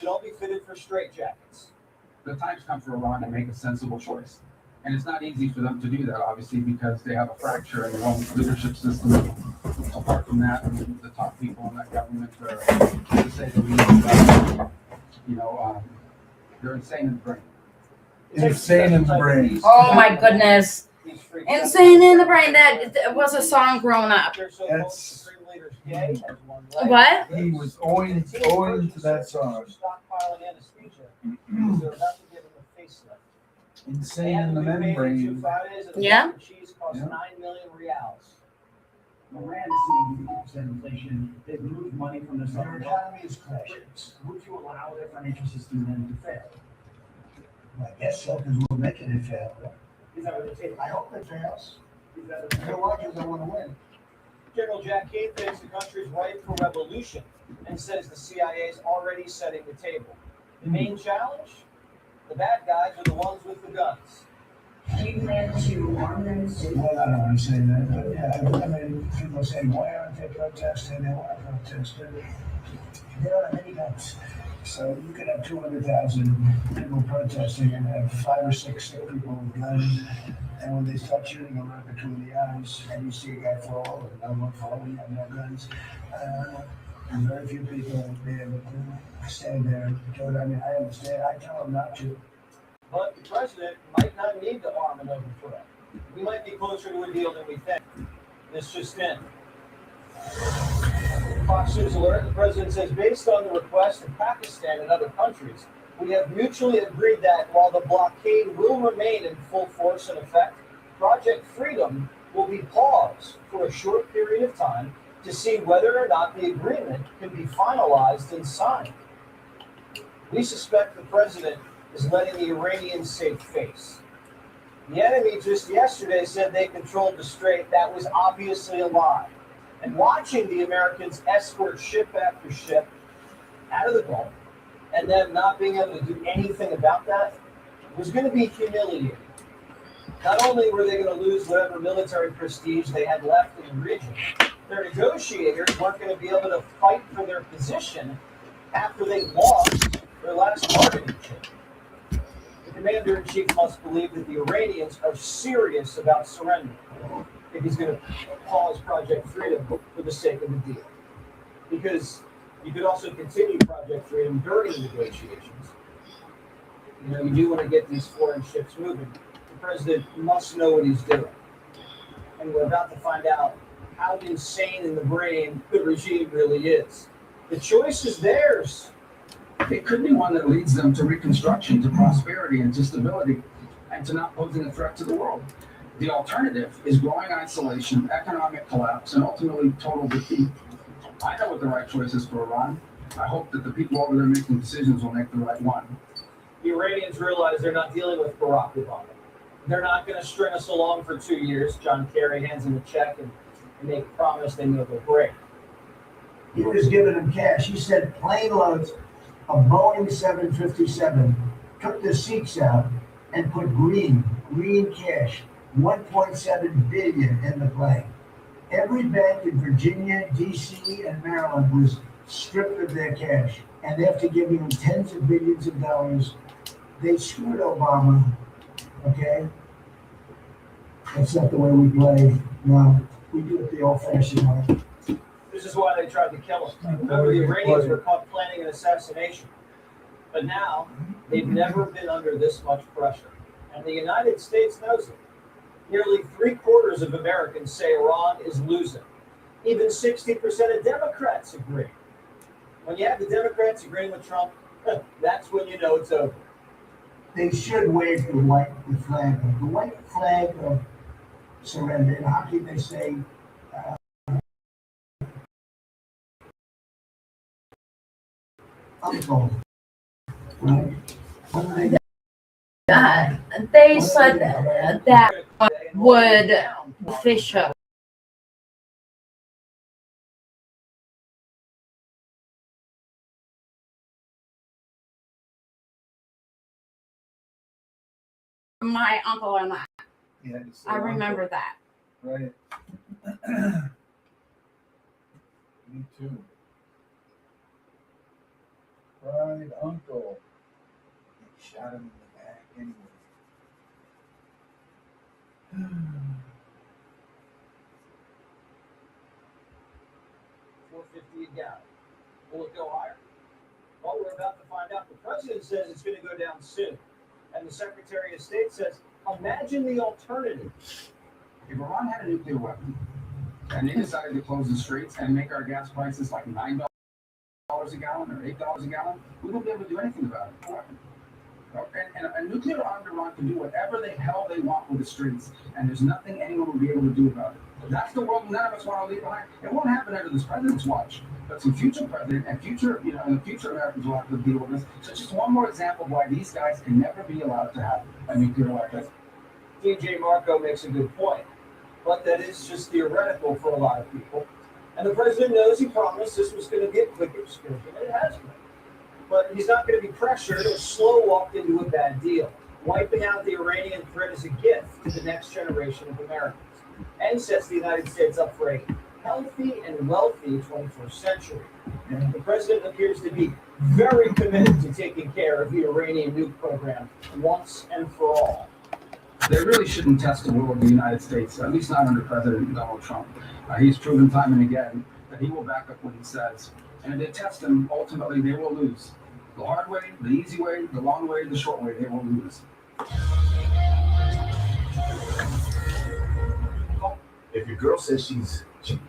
should all be fitted for straitjackets. The time's come for Iran to make a sensible choice. And it's not easy for them to do that, obviously, because they have a fracture in their own leadership system. Apart from that, I mean, the top people in that government are, to say the least, they're insane in the brain. Insane in the brain. Oh my goodness. Insane in the brain. That was a song growing up. That's What? he was owing to that song. Insane in the membrane. Yeah. Cheese cost 9 million reals. Iran is seeing 50% inflation. They've moved money from the Their economy is crashing. Would you allow their financial system then to fail? I guess so, because we're making it fail. Is that what they say? I hope it fails. Is that what I don't want because I want to win. General Jack Kane thinks the country's ripe for revolution and says the CIA is already setting the table. The main challenge? The bad guys are the ones with the guns. Do you plan to arm them? Well, I don't want to say that, but yeah, I mean, people say, why aren't they protesting? They want to protest. They don't have any guns. So you could have 200,000 people protesting and have 5 or 6 sick people with guns. And when they start shooting them right between the eyes, and you see a guy fall, or no one fall, we have no guns. And very few people will be able to stand there and do it. I mean, I understand. I tell them not to. But the president might not need to arm another threat. We might be closer to a deal than we think. This just in. Fox News alert, the president says, based on the request of Pakistan and other countries, we have mutually agreed that while the blockade will remain in full force and effect, Project Freedom will be paused for a short period of time to see whether or not the agreement can be finalized and signed. We suspect the president is letting the Iranians save face. The enemy just yesterday said they controlled the strait. That was obviously a lie. And watching the Americans escort ship after ship out of the Gulf and them not being able to do anything about that was going to be humiliating. Not only were they going to lose whatever military prestige they had left in the region, their negotiators weren't going to be able to fight for their position after they lost their last bargaining chip. The commander-in-chief must believe that the Iranians are serious about surrender if he's going to pause Project Freedom for the sake of the deal. Because you could also continue Project Freedom during the negotiations. You know, you do want to get these foreign ships moving. The president must know what he's doing. And we're about to find out how insane in the brain the regime really is. The choice is theirs. It could be one that leads them to reconstruction, to prosperity, and to stability, and to not posing a threat to the world. The alternative is growing isolation, economic collapse, and ultimately total defeat. I know what the right choice is for Iran. I hope that the people over there making decisions will make the right one. The Iranians realize they're not dealing with Barack Obama. They're not going to string us along for 2 years. John Kerry hands them a check and make a promise they know they'll break. He was giving them cash. He said plane loads of Boeing 757, took the seats out and put green cash, 1.7 billion in the plane. Every bank in Virginia, DC, and Maryland was stripped of their cash. And after giving them tens of billions of dollars, they screwed Obama, okay? That's not the way we play. No, we do it the old-fashioned way. This is why they tried to kill him. Remember, the Iranians were caught planning an assassination. But now, they've never been under this much pressure. And the United States knows it. Nearly 3/4 of Americans say Iran is losing. Even 60% of Democrats agree. When you have the Democrats agreeing with Trump, that's when you know it's over. They should wave the white flag of surrender. In hockey, they say, uncle. Right? They said that would official. My uncle and I remember that. Right. Me too. Right, uncle. He shot him in the back anyway. 450 a gallon. Will it go higher? Well, we're about to find out. The president says it's going to go down soon. And the Secretary of State says, imagine the alternative. If Iran had a nuclear weapon and they decided to close the streets and make our gas prices like $9 a gallon or $8 a gallon, we wouldn't be able to do anything about it. And a nuclear armed Iran can do whatever the hell they want with the streets, and there's nothing anyone will be able to do about it. That's the world none of us want to leave behind. It won't happen under this president's watch, but some future president and future, in the future Americans will have to deal with this. So just one more example of why these guys can never be allowed to have a nuclear weapon. DJ Marco makes a good point, but that is just theoretical for a lot of people. And the president knows he promised this was going to get quick excursion, and it has been. But he's not going to be pressured or slow walked into a bad deal. Wiping out the Iranian threat is a gift to the next generation of Americans and sets the United States up for a healthy and wealthy 21st century. The president appears to be very committed to taking care of the Iranian nuke program once and for all. They really shouldn't test the will of the United States, at least not under President Donald Trump. He's proven time and again that he will back up what he says. And if they test him, ultimately they will lose. The hard way, the easy way, the long way, the short way, they will lose. If your girl says she's cheap,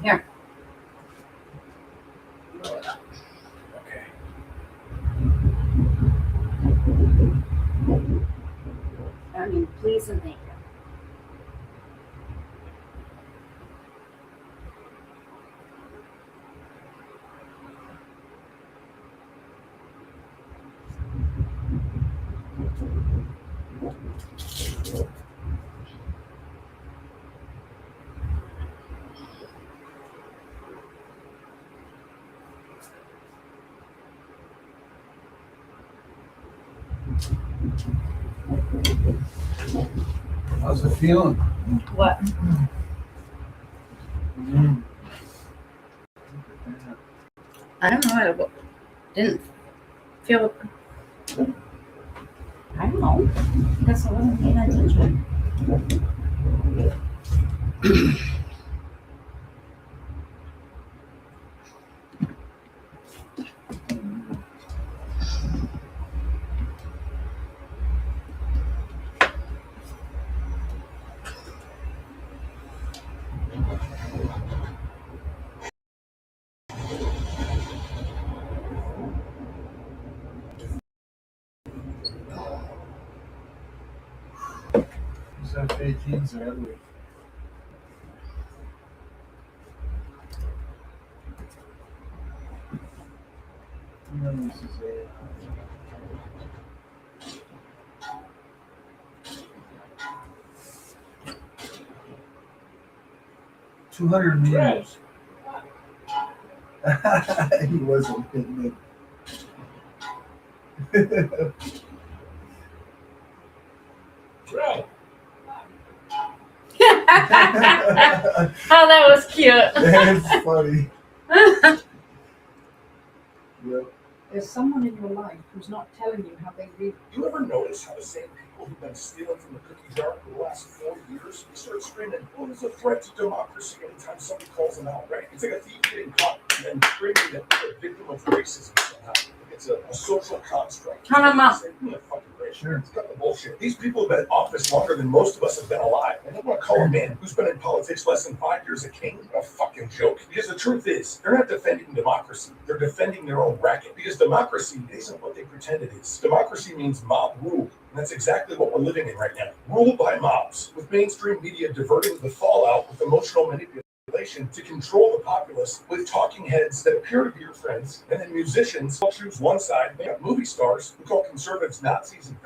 Here. okay. I mean, please and thank you. How's it feeling? What? I don't know. I didn't feel. I don't know. I guess I wasn't paying attention. Is that 18s or ugly? No, this is a 200 meters. He wasn't hitting it. Right. Oh, that was cute. That's funny. Yep. There's someone in your life who's not telling you how they really. You ever notice how the same people who've been stealing from the cookie jar for the last 4 years start screaming, "Oh, there's a threat to democracy" anytime somebody calls them out, right? It's like a thief getting caught and then screaming that they're a victim of racism somehow. It's a social construct. Count 'em up. Yeah, fucking great. Sure. It's got the bullshit. These people have been in office longer than most of us have been alive. And they want to call a man who's been in politics less than 5 years a king? A fucking joke. Because the truth is, they're not defending democracy. They're defending their own racket. Because democracy isn't what they pretend it is. Democracy means mob rule. And that's exactly what we're living in right now. Ruled by mobs, with mainstream media diverting the fallout with emotional manipulation to control the populace with talking heads that appear to be your friends, and then musicians who choose one side. They got movie stars who call conservatives Nazis and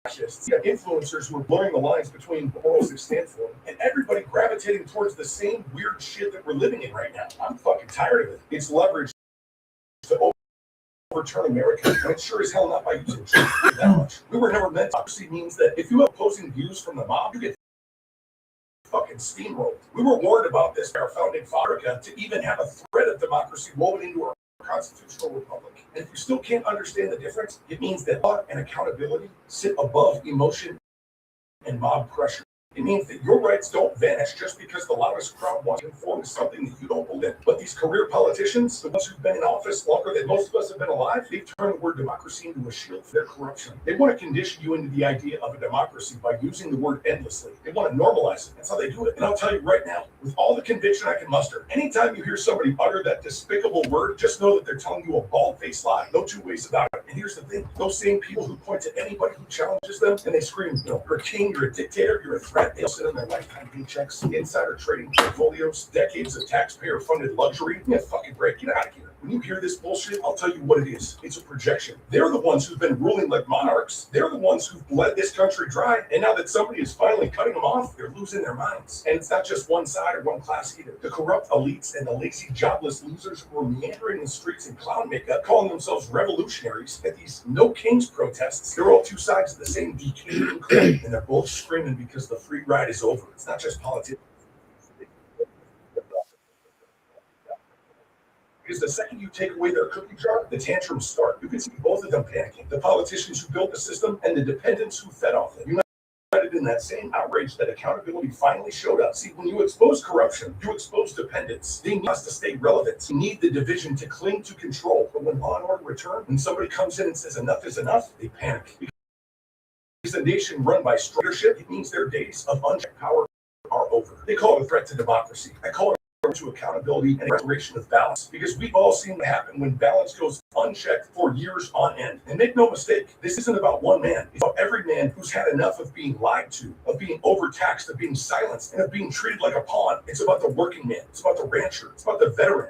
fascists. You got influencers who are blurring the lines between the morals they stand for, and everybody gravitating towards the same weird shit that we're living in right now. I'm fucking tired of it. It's leverage to overturn America, and it's sure as hell not by using truth that much. We were never meant to. Democracy means that if you have opposing views from the mob, you get fucking steamrolled. We were warned about this by our founding father to even have a thread of democracy woven into our constitutional republic. And if you still can't understand the difference, it means that law and accountability sit above emotion and mob pressure. It means that your rights don't vanish just because the loudest crowd wants to conform to something that you don't believe in. But these career politicians, the ones who've been in office longer than most of us have been alive, they've turned the word democracy into a shield for their corruption. They want to condition you into the idea of a democracy by using the word endlessly. They want to normalize it. That's how they do it. And I'll tell you right now, with all the conviction I can muster, anytime you hear somebody utter that despicable word, just know that they're telling you a bald-faced lie. No two ways about it. And here's the thing, those same people who point to anybody who challenges them and they scream, you're a king, you're a dictator, you're a threat, they'll sit in their lifetime paychecks, insider trading portfolios, decades of taxpayer-funded luxury. Yeah, fucking break, get out of here. When you hear this bullshit, I'll tell you what it is. It's a projection. They're the ones who've been ruling like monarchs. They're the ones who've bled this country dry. And now that somebody is finally cutting them off, they're losing their minds. And it's not just one side or one class either. The corrupt elites and the lazy, jobless losers who are meandering the streets in clown makeup, calling themselves revolutionaries at these no kings protests, they're all two sides of the same decaying coin. And they're both screaming because the free ride is over. It's not just politics. Because the second you take away their cookie jar, the tantrums start. You can see both of them panicking. The politicians who built the system and the dependents who fed off it. United in that same outrage that accountability finally showed up. See, when you expose corruption, you expose dependence. They need us to stay relevant. You need the division to cling to control. But when law and order return, when somebody comes in and says enough is enough, they panic. Because a nation run by leadership, it means their days of unchecked power are over. They call it a threat to democracy. I call it to accountability and restoration of balance, because we've all seen what happen when balance goes unchecked for years on end. And make no mistake, this isn't about one man. It's about every man who's had enough of being lied to, of being overtaxed, of being silenced, and of being treated like a pawn. It's about the working man. It's about the rancher. It's about the veteran.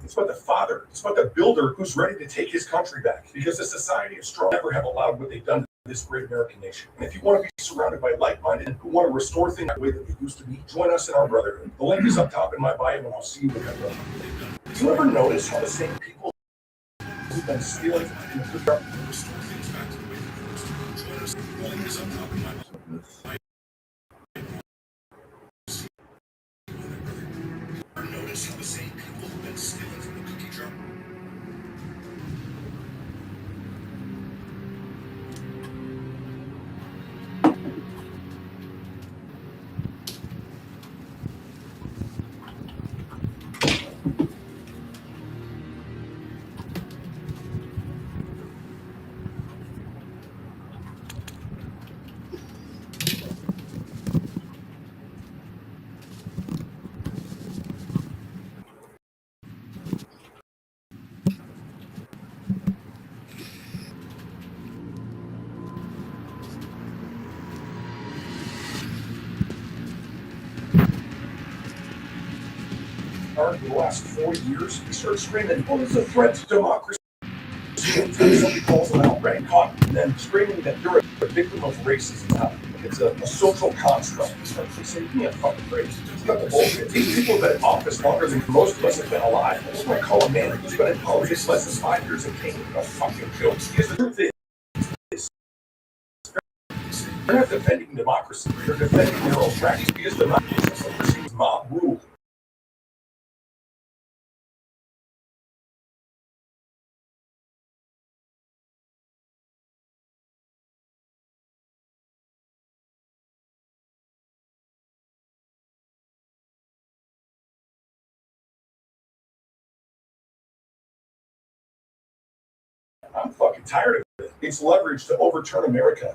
It's about the father. It's about the builder who's ready to take his country back, because the society is strong. Never have allowed what they've done to this great American nation. And if you want to be surrounded by like-minded who want to restore things the way that they used to be, join us in our brotherhood. The link is up top in my bio, and I'll see you in that brotherhood. Do you ever notice how the same people who've been stealing in the food truck restore things back to the way they used to be? Join us. The link is up top in my bio. Notice how the same people who've been stealing from the cookie jar. In the last 40 years, we start screaming, well, it's a threat to democracy. Until somebody calls them out, right? Caught, and then screaming that you're a victim of racism. It's a social construct. You start to say, give me a fucking break. It's not the bullshit. These people have been in office longer than most of us have been alive. I just want to call a man who's been in politics less than 5 years a king a fucking joke. Because the truth is, they're not defending democracy. They're defending their own practice, because democracy is mob rule. I'm fucking tired of it. It's leverage to overturn America.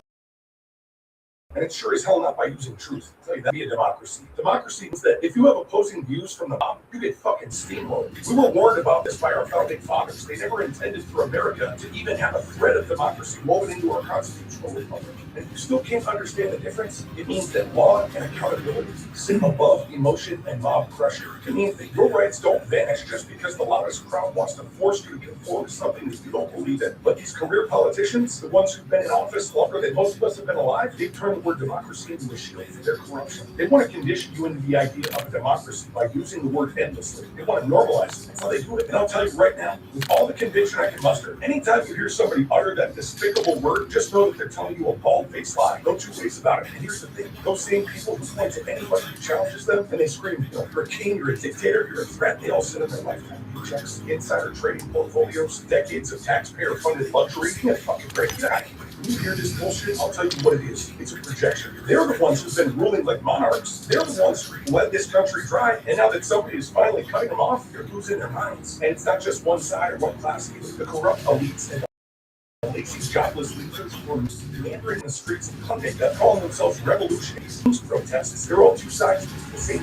And it's sure as hell not by using truth. I'll tell you, that'd be a democracy. Democracy means that if you have opposing views from the mob, you get fucking steamrolled. We were warned about this by our founding fathers. They never intended for America to even have a thread of democracy woven into our constitutional republic. And if you still can't understand the difference, it means that law and accountability sit above emotion and mob pressure. It means that your rights don't vanish just because the loudest crowd wants to force you to conform to something that you don't believe in. But these career politicians, the ones who've been in office longer than most of us have been alive, they've turned word democracy into a shield for their corruption. They want to condition you into the idea of a democracy by using the word endlessly. They want to normalize it. That's how they do it. And I'll tell you right now, with all the conviction I can muster, anytime you hear somebody utter that despicable word, just know that they're telling you a bald-faced lie. No two ways about it. And here's the thing. Those same people who point to anybody who challenges them, and they scream, you're a king, you're a dictator, you're a threat. They all sit in their lifetime checks, insider trading portfolios, decades of taxpayer-funded luxury. That's fucking crazy. When you hear this bullshit, I'll tell you what it is. It's a projection. They're the ones who've been ruling like monarchs. They're the ones who led this country dry. And now that somebody is finally cutting them off, they're losing their minds. And it's not just one side or one class either. The corrupt elites and lazy, jobless losers who are meandering the streets of Jamaica, calling themselves revolutionaries, protests. They're all two sides of the same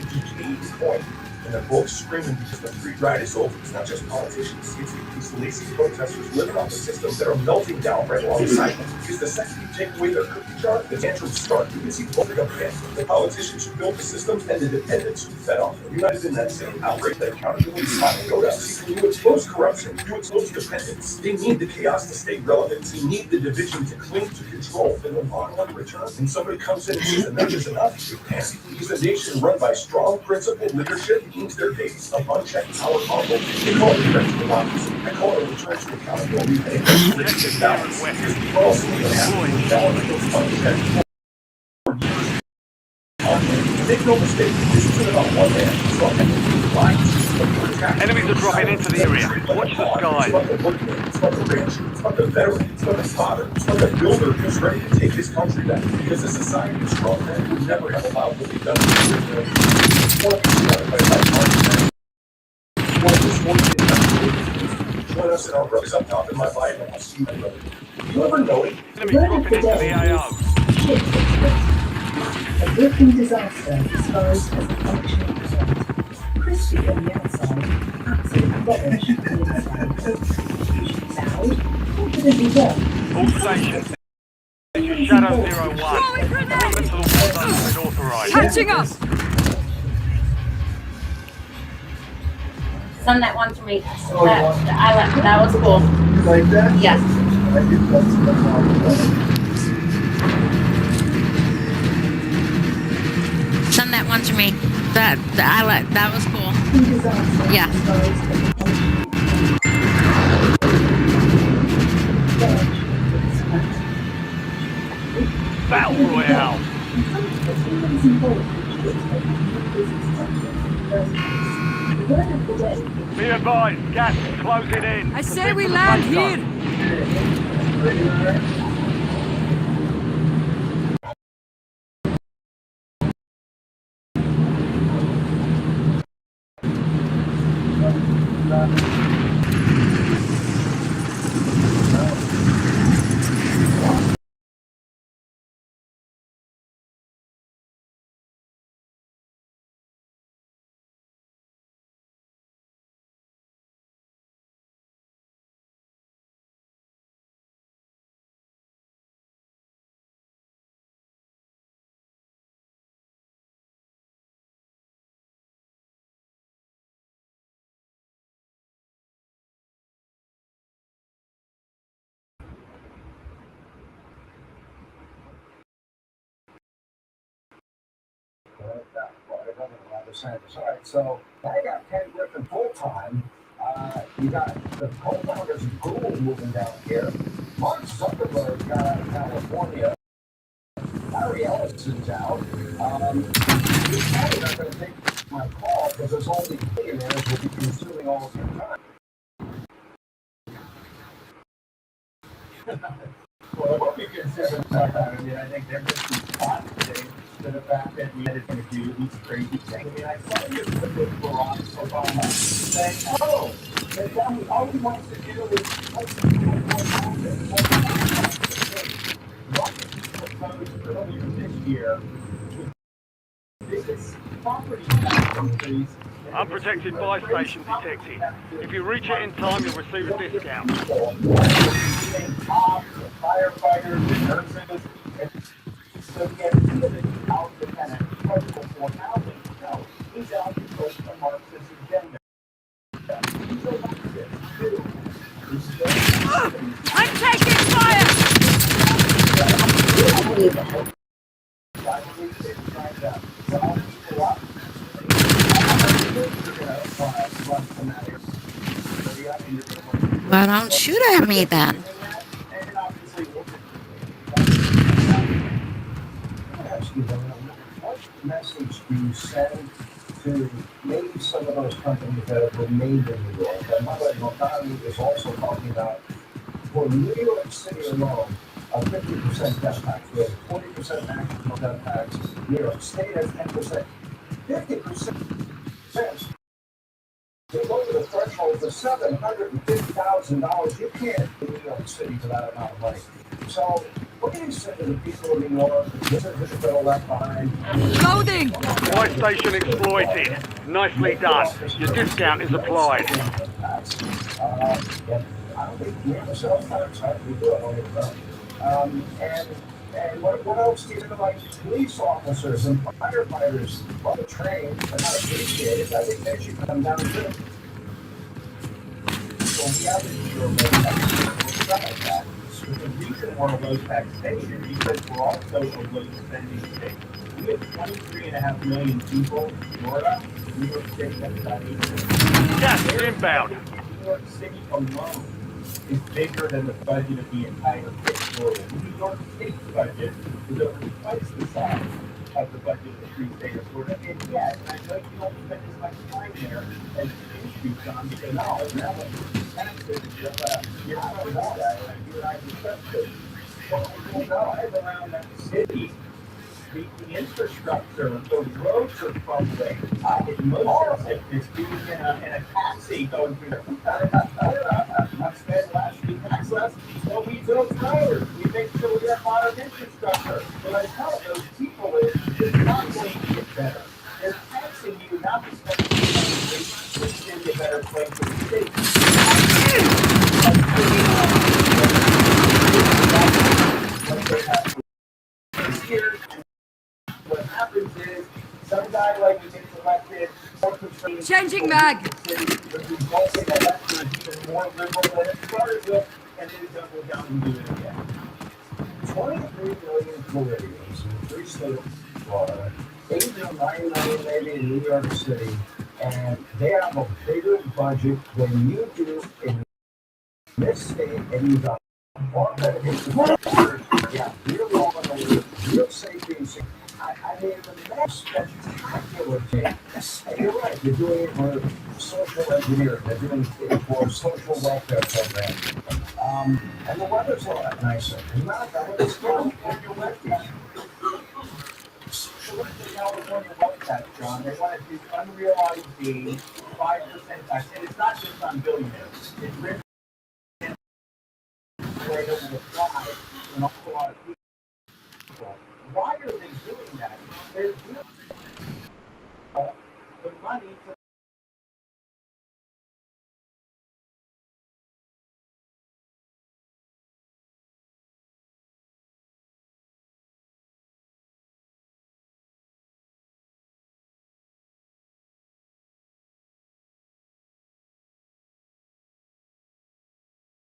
coin. And they're both screaming because the free ride is over. It's not just politicians. It's these lazy protesters living off the systems that are melting down right alongside them. Because the second you take away their cookie jar, the tantrums start. You can see both of them. The politicians who built the systems and the dependents who fed off them. United in that same outrage that accountability finally go down. See, when you expose corruption, you expose dependence. They need the chaos to stay relevant. They need the division to cling to control in the long run return. And somebody comes in and says enough is enough. You can't. Because a nation run by strong, principled leadership means their days of unchecked power humble. They call it return to democracy. I call it a return to accountability and a restoration of balance. Because we all see what happens when balance goes unchecked. Make no mistake, this isn't about one man. It's about lines. Enemies are dropping into the area. Watch the sky. It's about the workman. It's about the rancher. It's about the veteran. It's about the father. It's about the builder who's ready to take his country back. Because a society of strong men would never have allowed what we've done to the join us in our brothers up top in my Bible. I'll see my brother. You ever know it? Enemies dropping into the AO. A gripping disaster disguised as a functioning result. Crispy on the outside, absolutely rubbish on the inside. Usually loud, confidently done. All stations. Shadow 01. Equipment to the war zone has been authorized. Catching up! Send that one to me. That was cool. You like that? Yes. I think that's the Send that one to me. That was cool. Yeah. Battle Royale. Be advised, gas is closing in. I say we land here! Alright, so now you got Ken Griffin full time. You got the co-founders of Google moving down here. Mark Zuckerberg got out of California. Larry Ellison's out. He's probably not going to take my call because there's only billionaires will be consuming all of your time. Well, what we consider about that, I mean, I think they're just responding to the fact that we had an interview, these crazy things. I mean, I saw you with Barack Obama saying, oh, that was all he wants to do is proposed earlier this year with biggest property tax increase. Unprotected buy station detected. If you reach it in time, you'll receive a discount. Cops, firefighters, nurses, so get rid of the out the tenant critical for housing. No, he's out to push the Marxist agenda. He's a Marxist too. I'm taking fire! run from that area. And you're going to want to Well, don't shoot at me then. and obviously, we'll ask you, though, what message do you send to maybe some of those companies that have remained in New York? And my buddy Mokami is also talking about, for New York City alone, a 50% death tax rate, 40% national death tax. New York State has 10%, 50%. They go to the threshold for $750,000. You can't in New York City for that amount of money. So, what do you say to the people of New York? This is the bill left behind. Loading! My station exploited. Nicely done. Your discount is applied. I don't think we have a sales tax. We do it on the phone. And what else do you know, like police officers and firefighters on the train are not appreciated? I think they should come down too. So we have insurance tax. The reason we're a low taxation is because we're also a low spending state. We have 23.5 million people in Florida. New York State has about 8 million. Gas inbound. New York City alone is bigger than the budget of the entire state of Florida. The New York State's budget is over twice the size of the budget of the free state of Florida. And yet, I know you don't spend as much time there as you used to, John, because now that taxes, you're not going to know that. You and I discussed it. Well, we drive around that city. The infrastructure, the roads are crumbling. I get most sickness being in a taxi going through there. I spent last week so we build towers. We make sure we have modern infrastructure. What I tell those people is it's not going to get better. They're taxing you not because it's going to be a better place for the state. What happens is some guy like he gets elected. Changing mag. The result of the election is even more liberal than it started with, and then double down and do it again. 23 million Floridians in 3 states of Florida, 8 or 9 million maybe in New York City, and they have a bigger budget than you do in this state, and you got more benefits. Yeah, real law and order, real safety and security. I mean, the most spectacular thing. And you're right, they're doing it for social engineering. They're doing it for social welfare programs. And the weather's a lot nicer. As a matter of fact, it's still when you're wet. So look at the California wealth tax, John. They want to do unrealized gains, 5% tax. And it's not just on billionaires. It's rich and right over the fly and a lot of people. Why are they doing that? They're doing the money to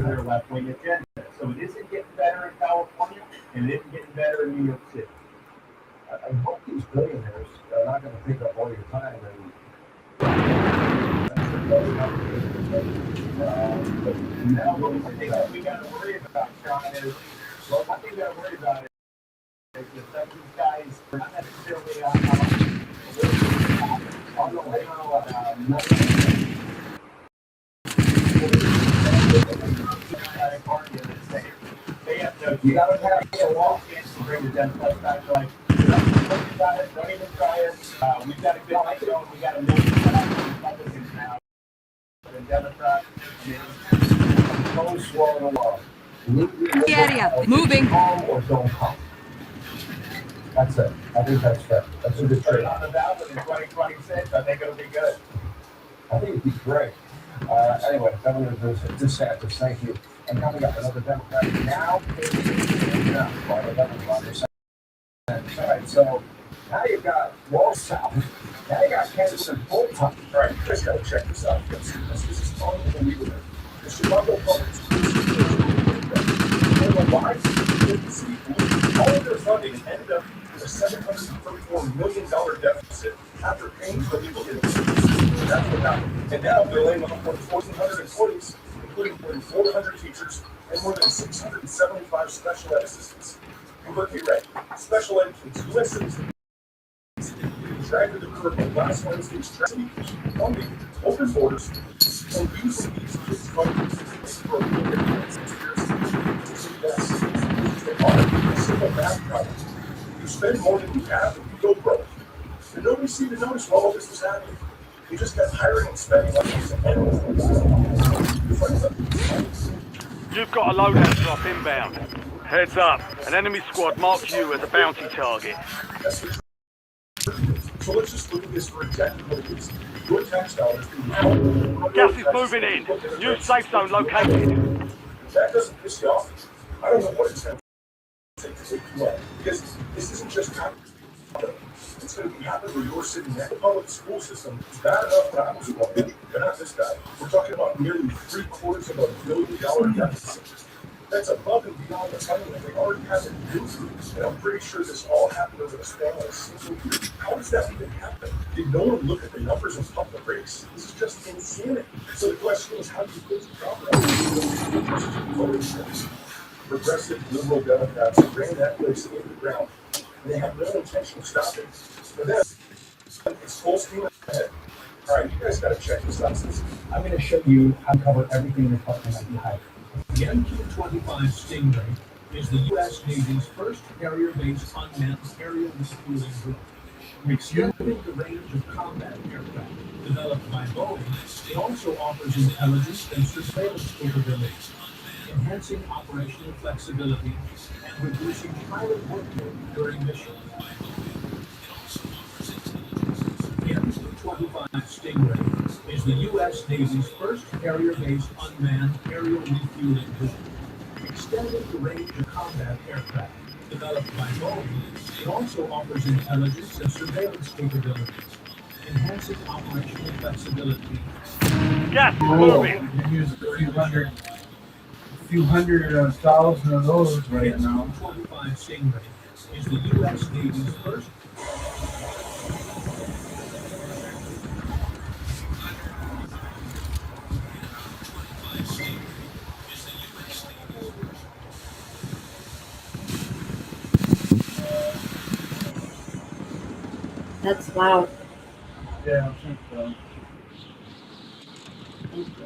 their left-wing agenda. So it isn't getting better in California, and it isn't getting better in New York City. I hope these billionaires are not going to take up all your time and now what we got to worry about, Sean, is one thing we got to worry about is that these guys are not necessarily on the way they have no, you got to have a long chance to bring the Democrats back. Like, don't even try it. We've got a good light going. We got a million Republicans now. And Democrats, don't swallow the law. The area. Moving. Home or don't come. That's it. I think that's fair. That's a good trade. On the ballot in 2026, I think it'll be good. I think it'd be great. Anyway, Governor DeSantis, thank you. And coming up, another Democrat now. All right, so now you've got Wall South. Now you got Kansas and full time. All right, you guys got to check this out. This is unbelievable. The Chicago Public all of their funding ended up with a $734 million deficit after paying for legal bills. That's what happened. And now they're laying off more than 1,400 employees, including more than 400 teachers and more than 675 special ed assistants. Completely right. Special ed kids, U.S. citizens, dragged to the curb on last Wednesday's tragedy, funding, open borders, and using these kids' funding for a conspiracy. Yes, they are a simple math problem. You spend more than you have and you go broke. And nobody seemed to notice while all this was happening. You just kept hiring and spending money to animals. You've got a loadout drop inbound. Heads up, an enemy squad marked you as a bounty target. So let's just look at this for exactly what it is. Your tax dollars being Gas is moving in. New safe zone located. That doesn't piss you off. I don't know what it's going to take to take you up. Because this isn't just happening. It's going to be happening where you're sitting at the public school system. It's bad enough when I was growing up, but not this guy. We're talking about nearly $750 million deficit. That's above and beyond the funding that they already had to do. And I'm pretty sure this all happened over the span of a single year. How does that even happen? Did no one look at the numbers and pump the brakes? This is just insanity. So the question is, how do you fix the problem? Progressive liberal Democrats ran that place into the ground. And they have no intention of stopping. But then, it's full steam ahead. All right, you guys got to check this out. I'm going to show you how to cover everything the Department might be hiding. The MQ-25 Stingray is the U.S. Navy's first carrier-based unmanned aerial refueling drone. Extending the range of combat aircraft developed by Boeing, it also offers intelligence and surveillance capabilities, enhancing operational flexibility and reducing pilot workload during missions. The MQ-25 Stingray is the U.S. Navy's first carrier-based unmanned aerial refueling drone. Extending the range of combat aircraft developed by Boeing, it also offers intelligence and surveillance capabilities, enhancing operational flexibility. Gas moving. You use a few hundred thousand of those right now. The MQ-25 Stingray is the U.S. Navy's first. That's loud. Yeah, I think so. Thank you.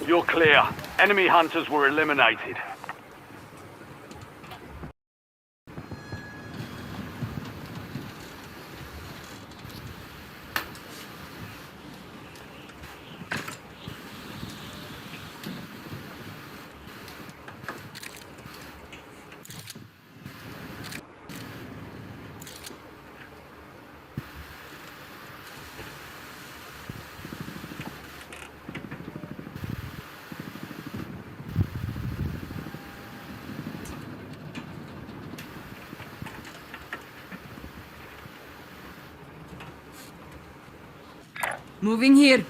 You're clear. Enemy hunters were eliminated. Moving here.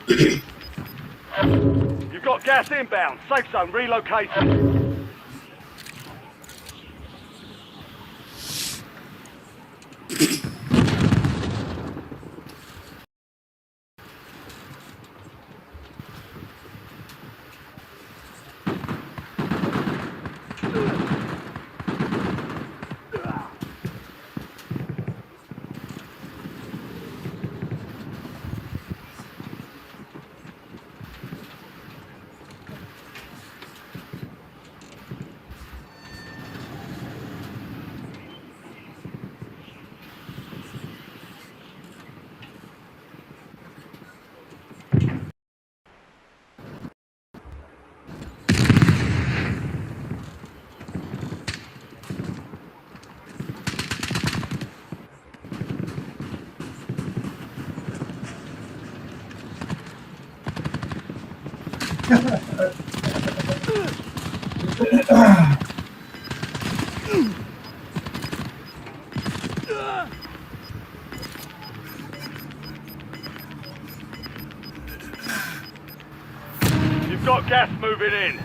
You've got gas inbound. Safe zone relocated. You've got gas moving in.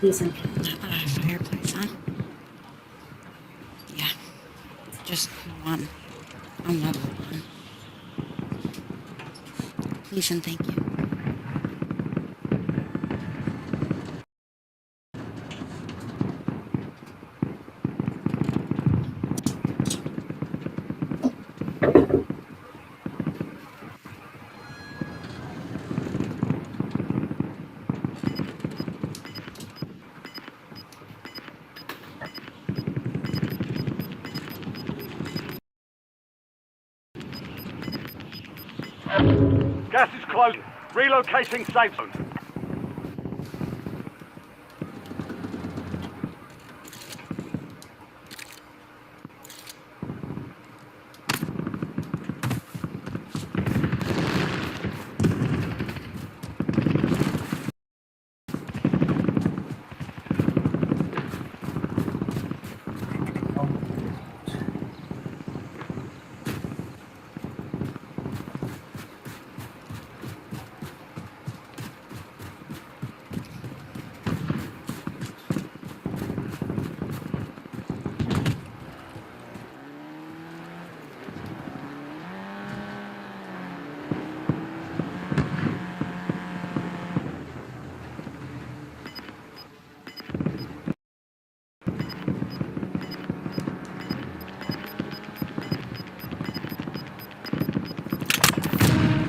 Listen, fireplace, huh? Yeah, just one. Another one. Please and thank you. Gas is closing. Relocating safe zone.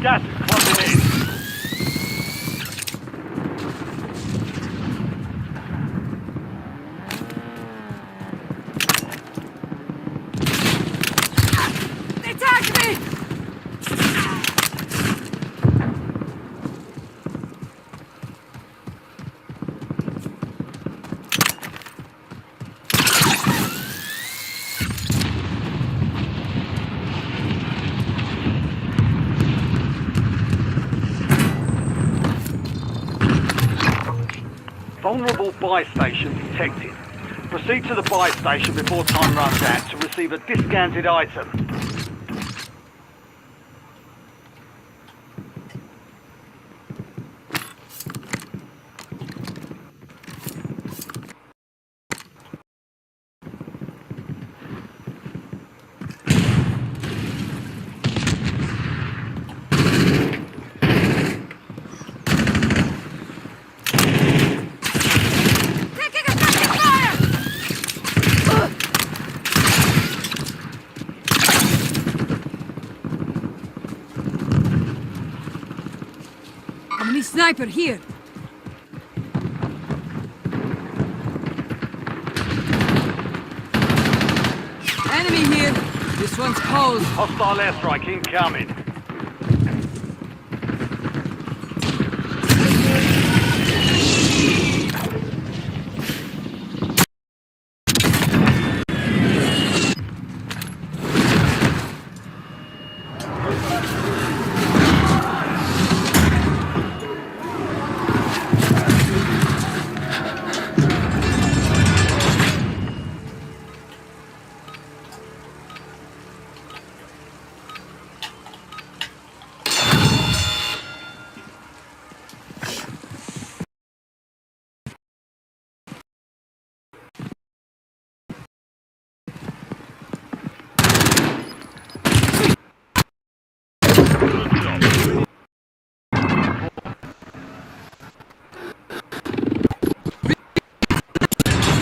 Gas is closing in. They tagged me! Vulnerable buy station detected. Proceed to the buy station before time runs out to receive a discounted item. Enemy sniper here. Enemy here. This one's cold. Hostile airstrike incoming.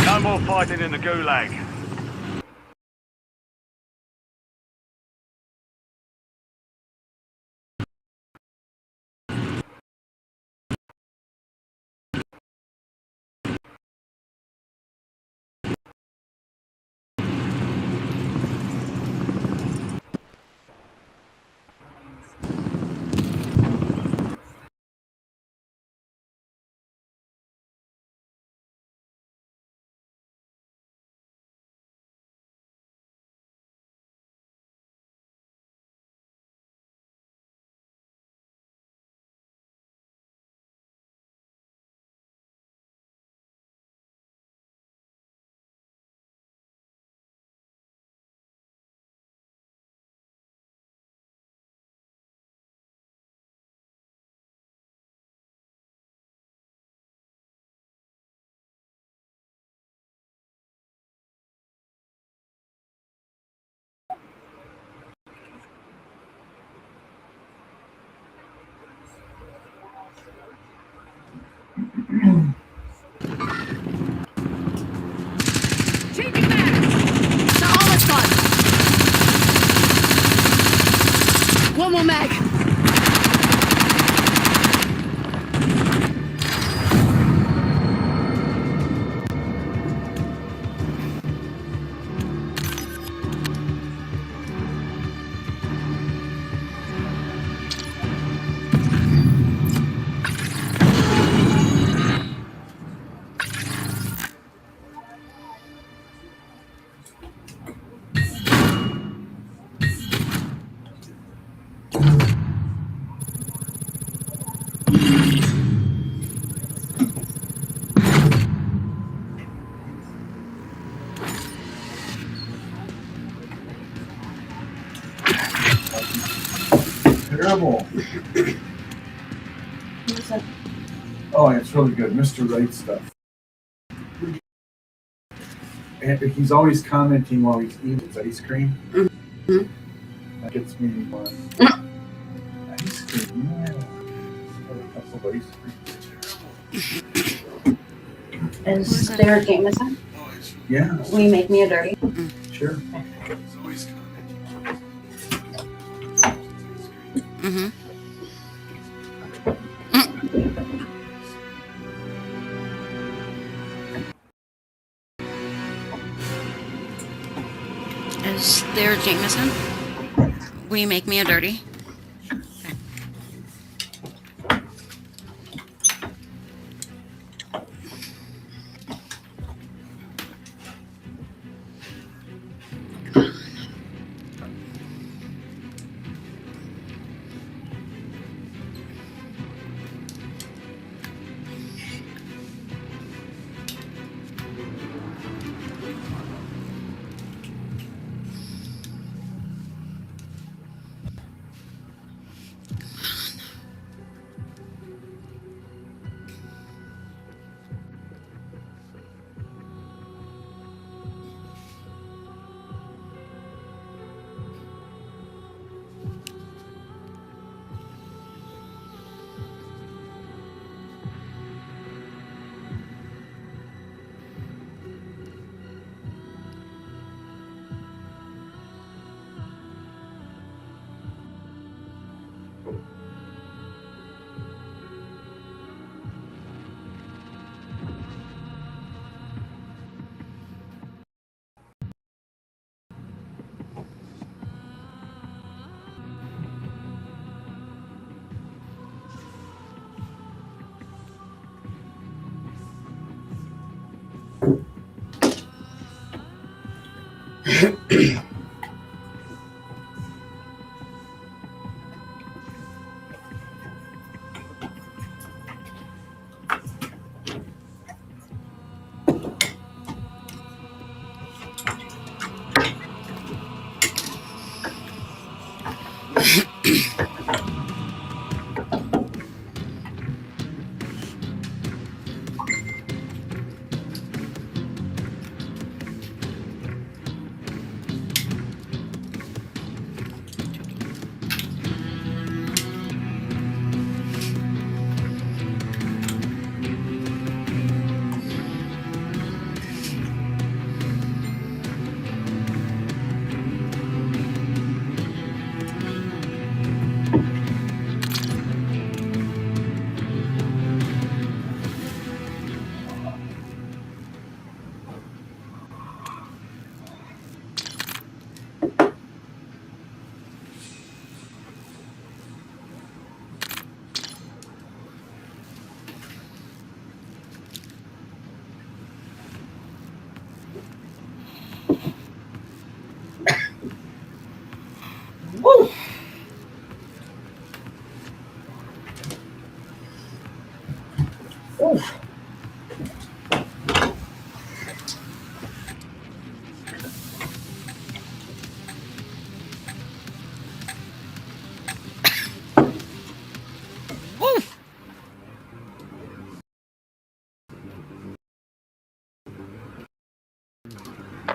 No more fighting in the gulag. Changing mag! The armor's gone! One more mag! Terrible. Oh, it's really good. Mr. Right Stuff. And he's always commenting while he's eating his ice cream. Mm-hmm. That gets me one. Ice cream, yeah. A couple of ice cream. Is there Jameson? Yeah. Will you make me a dirty? Sure. Mm-hmm. there, Jameson? Will you make me a dirty? Woo! Oof.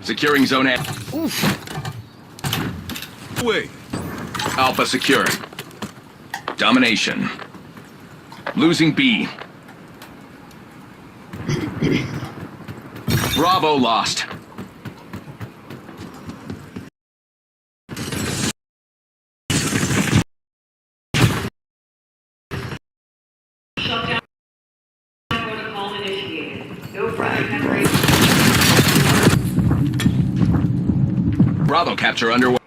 Securing zone A. Wait. Alpha secure. Domination. Losing B. Bravo lost. Shutdown protocol initiated. No further generation. Bravo capture underway.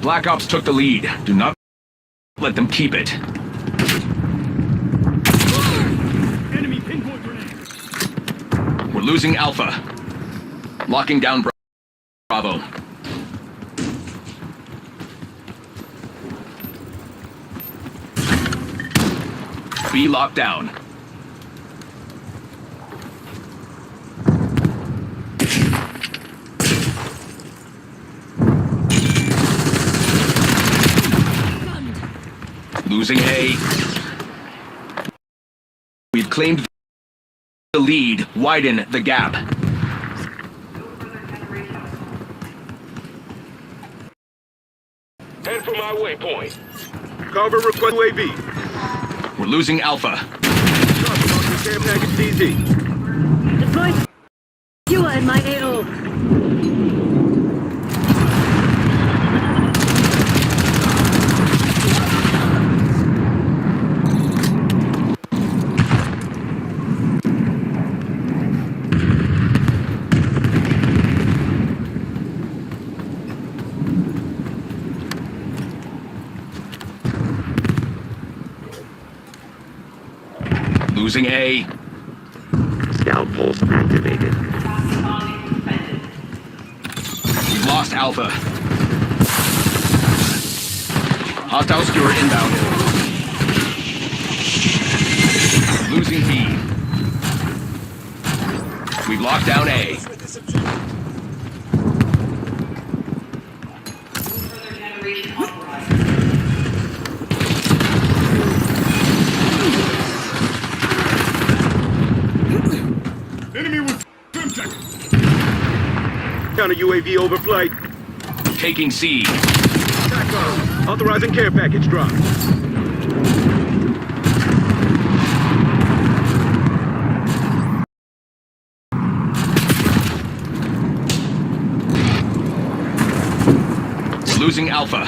Black Ops took the lead. Do not let them keep it. Enemy pinpoint grenade. We're losing Alpha. Locking down Bravo. B locked down. Losing A. We've claimed the lead. Widen the gap. Head for my waypoint. Cover request UAV. We're losing Alpha. Care package DZ. Deploy you in my AO. Losing A. Scout pulse activated. We've lost Alpha. Hostile skewer inbound. Losing B. We've locked down A. Enemy with contact. Counter UAV overflight. Taking C. Authorizing care package drop. Losing Alpha.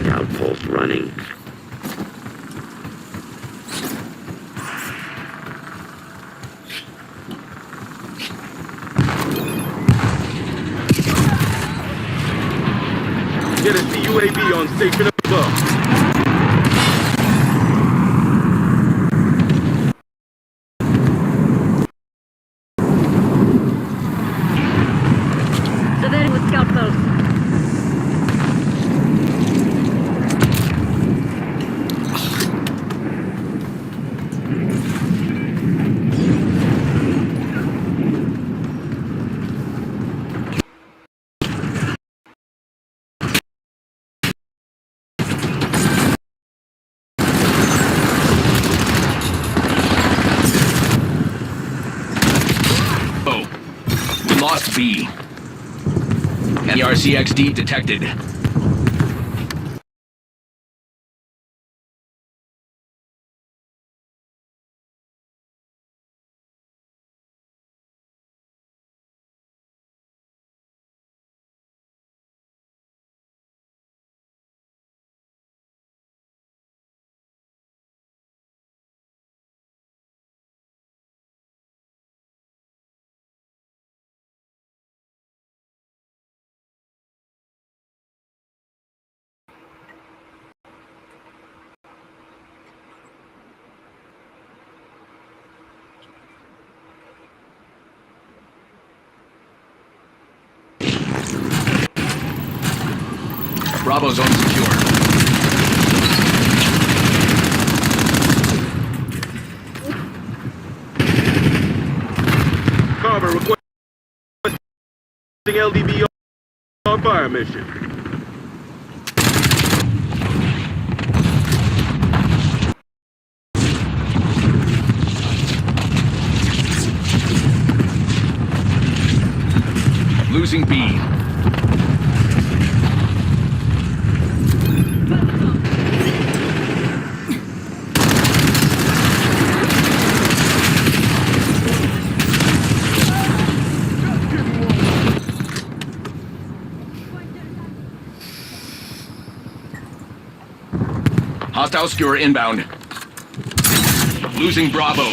Scout pulse running. Get a CUAV on station above. Surveying with scout post. Oh. We lost B. NERCXD detected. Bravo zone secure. Carver requesting LDB on fire mission. Losing B. Hostile skewer inbound. Losing Bravo.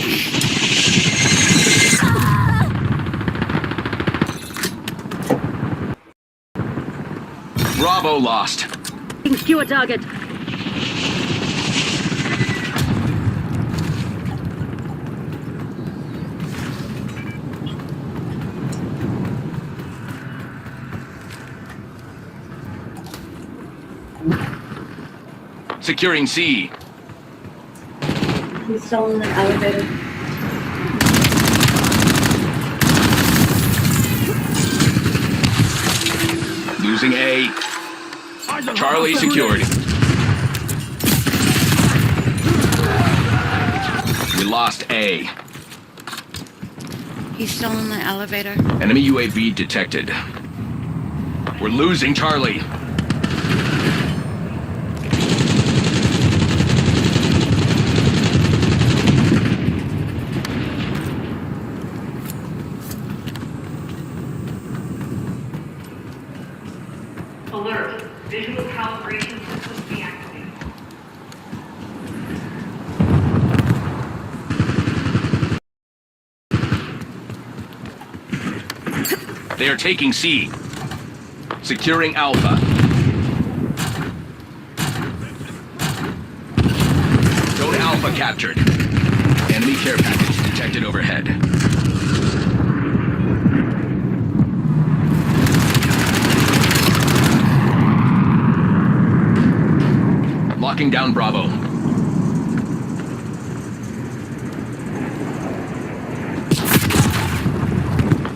Bravo lost. Skewer target. Securing C. He's still in the elevator. Losing A. Charlie secured. We lost A. He's still in the elevator. Enemy UAV detected. We're losing Charlie. Alert. Visual calibration system deactivated. They are taking C. Securing Alpha. Zone Alpha captured. Enemy care package detected overhead. Locking down Bravo.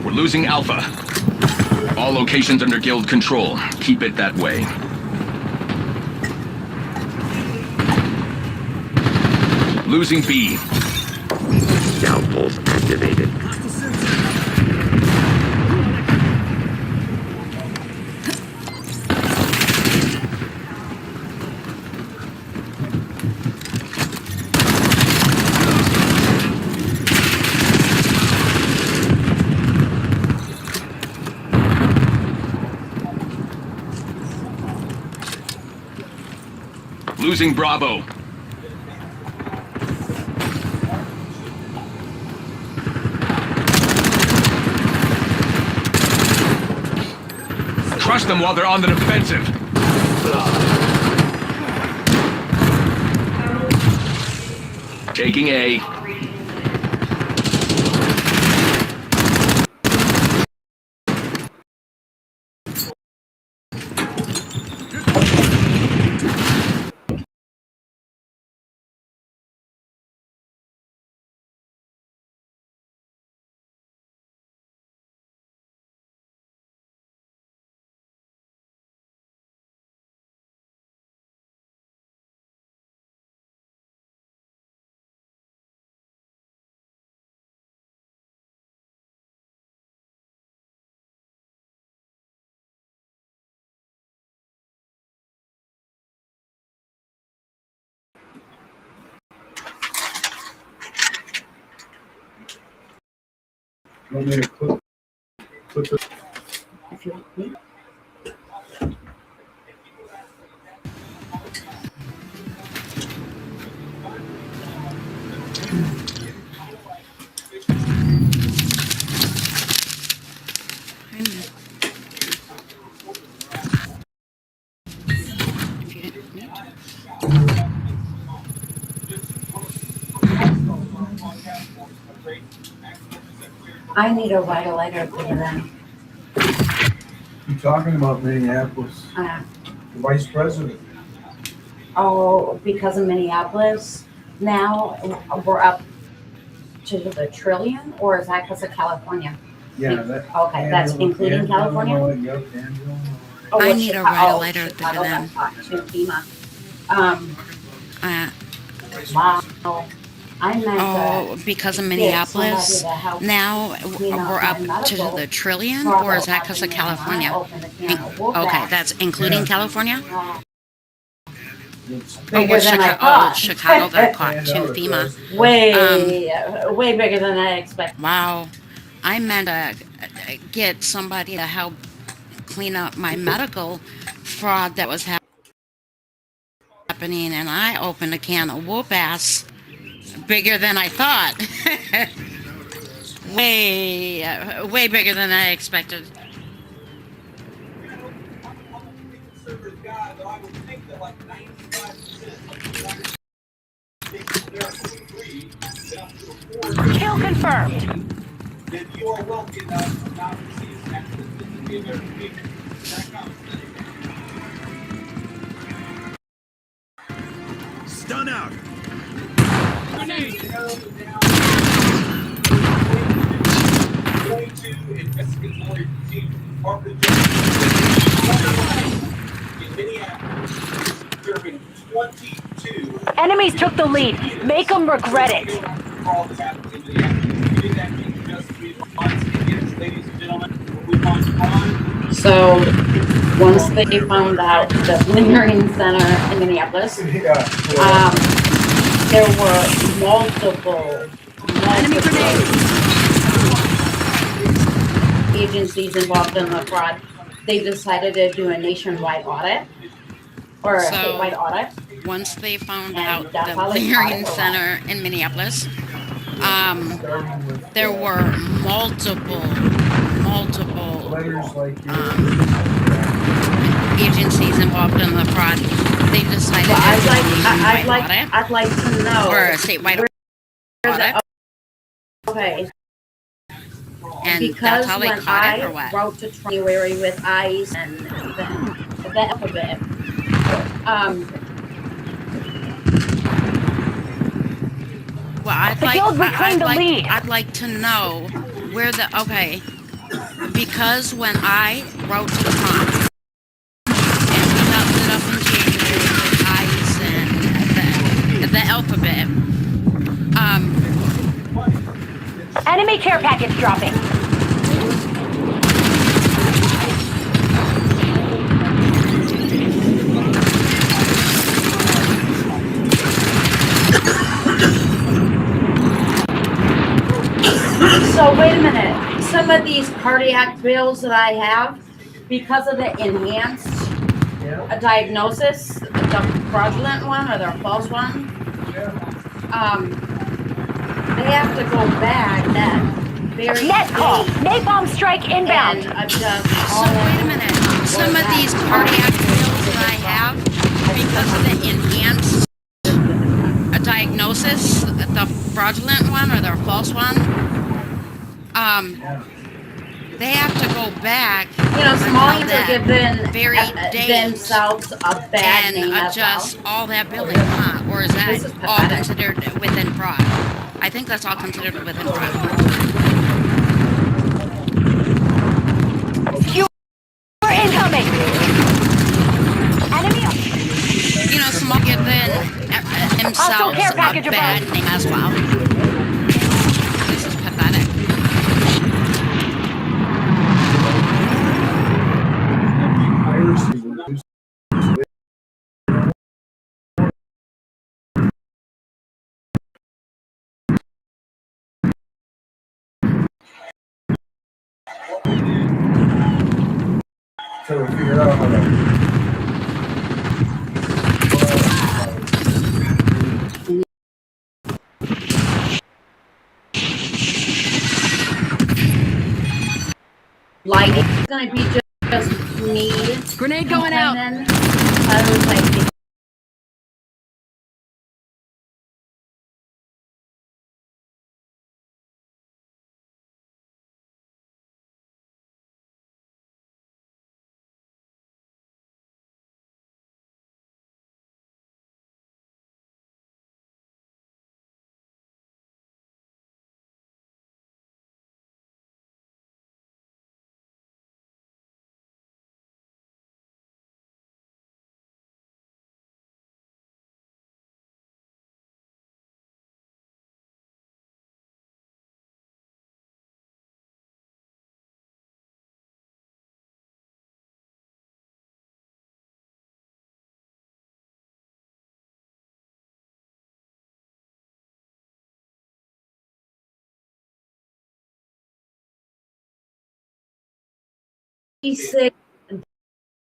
We're losing Alpha. All locations under Guild control. Keep it that way. Losing B. Scout pulse activated. Losing Bravo. Crush them while they're on the defensive. Taking A. Want me to put the If you want me. If you didn't need to. I need a white lighter for them. You talking about Minneapolis? The vice president. Oh, because of Minneapolis, now we're up to the trillion, or is that because of California? Yeah, that. Okay, that's including California? Yep, Angela. Oh, I what's need a Chicago? white Oh, lighter Chicago, for them. that's to FEMA. Wow. I meant because of get Minneapolis, somebody to help now clean we're my up to medical the trillion, trouble or is that because of happening when I California? open a can of wolf Okay, bags. that's including California? Bigger than I Oh, thought. Chicago got caught too, FEMA. Way bigger than I expected. Wow. I meant to get somebody to help clean up my medical fraud that was happening happening, and I opened a can of whoop ass bigger than I thought. way bigger than I expected. Kill confirmed. Then you are wealthy enough to not receive access to the American people. That comes. Stun out. Investigatory team in Minneapolis, serving 22. Enemies took the lead. Make them regret it. Ladies and gentlemen, we find crime. So once they found out the Lingering Center in Minneapolis, there were multiple agencies involved in the fraud. They decided to do a nationwide audit or a statewide audit. Once they found out the Lingering Center in Minneapolis, there were multiple agencies involved in the fraud. They decided to do a nationwide audit. I'd like to know. Or a statewide audit. Okay. And because that's how they caught it, or what? Wrote to January with ICE and the alphabet. Well, I'd like to know where because when I wrote to Trump and we got lit up in January with ICE and the alphabet, enemy care package dropping. So wait a minute. Some of these cardiac bills that I have, because of the enhanced diagnosis, the fraudulent one or the false one, they have to go back that very net call. Napalm strike inbound. And adjust. So wait a minute. Some of these cardiac bills that I have, because of the enhanced diagnosis, the fraudulent one or the false one, they have to go back. You know, Somalians are given themselves a bad name and adjust all that billing, or is that all considered within fraud? I think that's all considered within fraud. We're incoming. Enemy. You know, some give themselves a bad name as well. This is pathetic. So we figured out how to. Like it's gonna be just me. Grenade going out. And then I was like.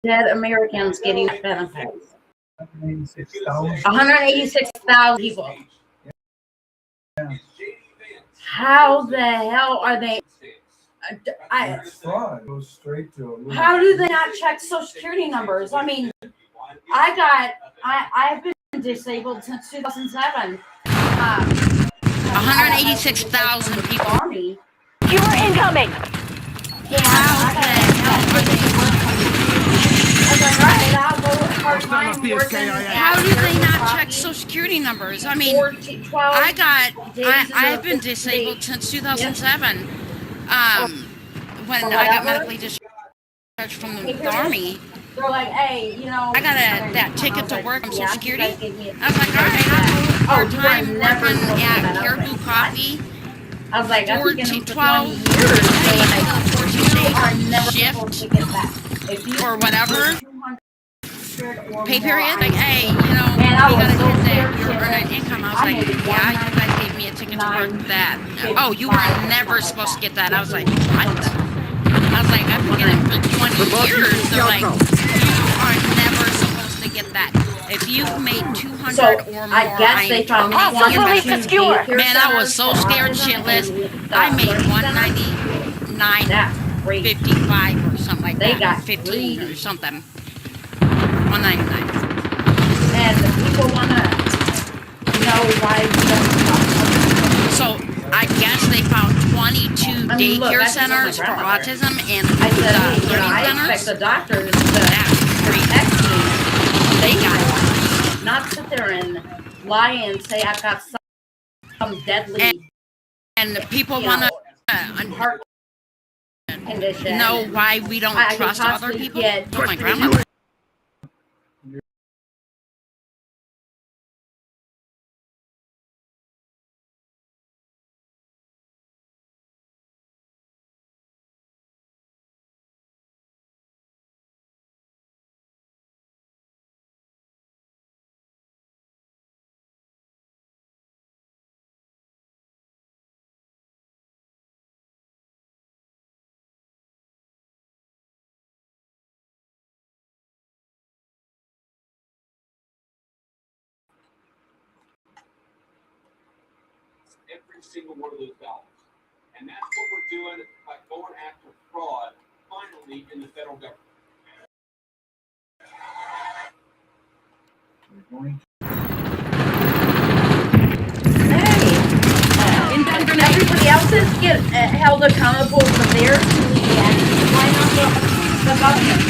Dead Americans getting benefits. 186,000 people. Yeah. How the hell are they? It's fraud. It goes straight to a How do they not check Social Security numbers? I mean, I've been disabled since 2007. 186,000 people. Army. You are incoming. How the hell are they? How do they not check Social Security numbers? I mean, I've been disabled since 2007. When I got medically discharged from the Army. They're like, hey, you know, I got that ticket to work on Social Security. I was like, all right, I'll go part-time working at Caribou Coffee. I was like, 12 shift or whatever. Pay period. Like, hey, you know, you gotta hit that. You're earning income. I was like, yeah, you guys gave me a ticket to work that. Oh, you were never supposed to get that. I was like, what? I was like, I've been getting it for 20 years. They're like, you are never supposed to get that. If you've made 200 or more, I guess they found man, I was so scared shitless. I made 199.55 or something like that. They got 15 or something. 199. And people wanna know why we don't talk. So I guess they found 22 daycare centers for autism and learning centers. I expect the doctors to protect me. They got not sit there and lie and say I've got some deadly and people want to heart condition. Know why we don't trust other people? Oh, my grandma. Every single one of those dollars. And that's what we're doing by going after fraud, finally, in the federal government. Everybody else is held accountable for their actions. Why not the government?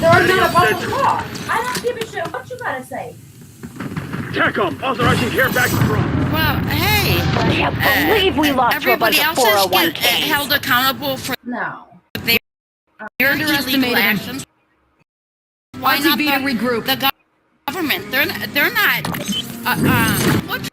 They're not above the law. I don't give a shit what you gotta say. TACOM, authorizing care back to front. Well, hey, I can't believe we lost everybody to a else bunch is of 401k. held accountable for their illegal actions. Why not the regroup? The government? They're not. What?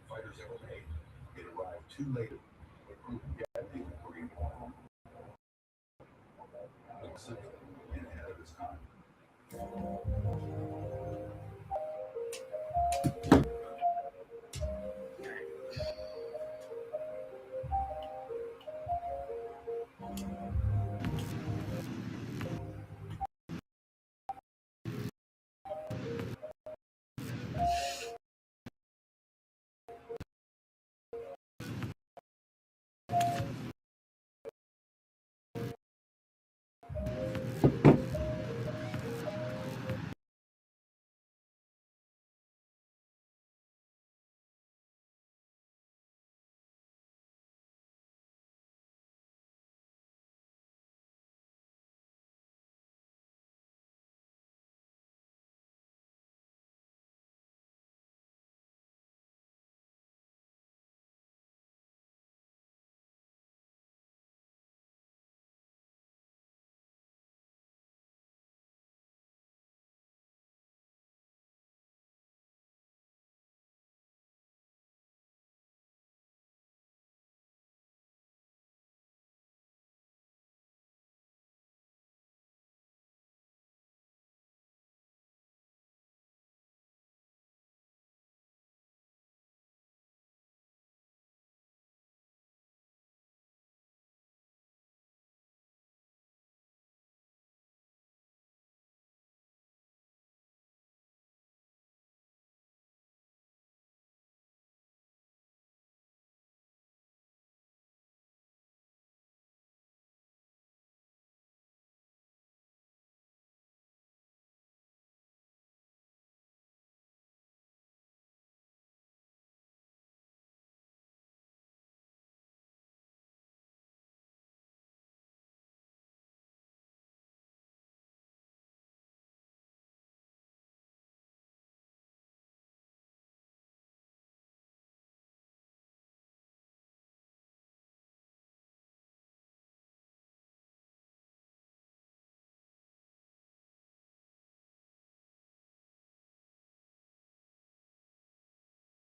Fighters ever made. It arrived too late. It proved deadly for Korean War. But simple and ahead of its time.